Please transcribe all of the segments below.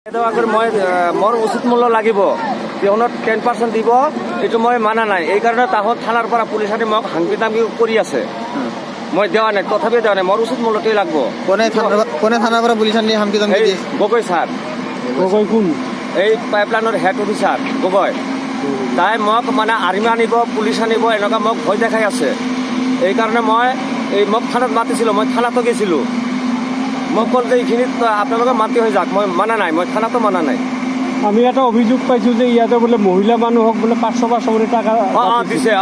মই মোৰ উচিত মূল্য লাগিব কিয়নত 10% দিব এইটো মই মানা নাই। এই কাৰণে তাহত থানাৰ পৰা পুলিচ আনি মোক হাংকি তাংকি কৰি আছে। মই দেওয়া নাই, তথাপিও দেওয়া নাই, মোৰ উচিত মূল্যটোৱে লাগব। কোনে থানাৰ পৰা পুলিচ আনি হামকি তামকি দিয়ে? গগৈ ছাৰ। গগৈ কোন? এই পাইপলাইনৰ হেড অফিচাৰ গগৈ। তাই মোক মানে আৰ্মি আনিব, পুলিচ আনিব, এনেকুৱা মোক ভয় দেখাই আছে। এই কাৰণে মই মোক থানাত মাতিছিলোঁ, মই থানাতো গৈছিলোঁ। মই ক'ল যে এইখিনিত আপোনালোকে মাতি হৈ যাওক, মই মানা নাই, মই থানাতো মানা নাই। আমি এটা অভিযোগ পাইছোঁ যে ইয়াতে বোলে মহিলা মানুহক বোলে 500 কৰি টাকা দিছে।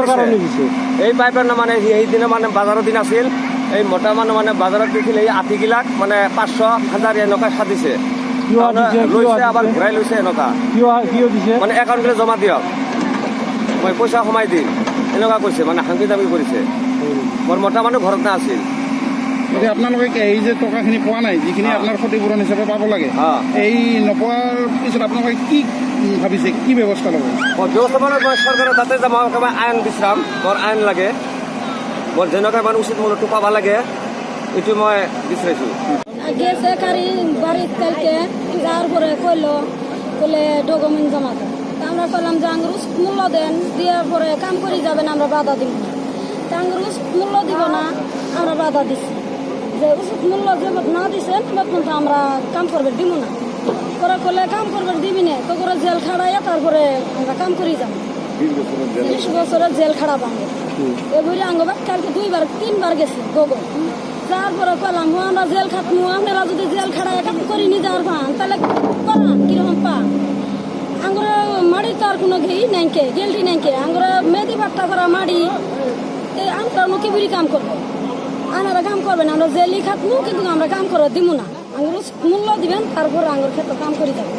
কাৰণে দিছে এই পাইপলাইন মানে সেইদিনা মানে বাজাৰৰ দিন আছিল। এই মতা মানুহ মানে বাজাৰত দেখিলে এই আঠিবিলাক মানে 500,000 এনেকুৱা সাধিছে, লৈছে আবার ঘূৰাই লৈছে এনেকুৱা। কিয় দিছে? মানে একাউণ্টলৈ জমা দিয়ক, মই পইচা সোমাই দিম, এনেকুৱা কৈছে, মানে হাংকি দাবী কৰিছে। মোৰ মতা মানুহ ঘৰত নাছিল। এতিয়া আপোনালোকে এই যে টকাখিনি পোৱা নাই, যিখিনি আপোনাৰ ক্ষতিপূৰণ হিচাপে পাব লাগে, এই নোপোৱাৰ পিছত আপোনালোকে কি ভাবিছে, কি ব্যৱস্থা ল'ব? ব্যৱস্থা মানে মই চৰকাৰৰ তাতে যাম, একেবাৰে আইন বিচাৰাম। মোৰ আইন লাগে, মোৰ যেনেকৈ মানে উচিত মূল্যটো পাব লাগে এইটো মই বিচাৰিছোঁ। গেছে কারি বাড়ির কালকে যাওয়ার পরে কইলো বলে ডকুমেন্ট জমা দেন। আমরা কইলাম যে আঙ্গুর মূল্য দেন, দেওয়ার পরে কাম করে যাবেন, আমরা বাধা দিব না। আঙ্গুর মূল্য দিব না, আমরা বাধা দিচ্ছি যে উচিত মূল্য যে না দিচ্ছেন তখন তো আমরা কাম করবে দিব না। পরে করলে কাম করবে দিবি না, তো করে জেল খাড়াইয়া তারপরে আমরা কাম করে যাবো। 30 বছরের জেল খাড়া বাঙে এবারে আঙ্গবাদ কালকে 2-3 গেছে গোগো। তারপরে কলাম আমরা জেল খাটমু, আপনারা যদি জেল খাড়ায় কাম করি নি যাওয়ার পান তাহলে করান কিরকম পান। আঙ্গুরে মাড়ি তো আর কোনো ঘেই নাইকে, গেলটি নাইকে, আঙ্গুরে মেদি বাট্টা করা মাড়ি আমরা কি বুড়ি কাম করবো? আনারা কাম করবেন, আমরা জেলই খাটমু, কিন্তু আমরা কাম করে দিব না। আঙ্গুর মূল্য দিবেন, তারপর আঙ্গুর ক্ষেত্রে কাম করে যাবো।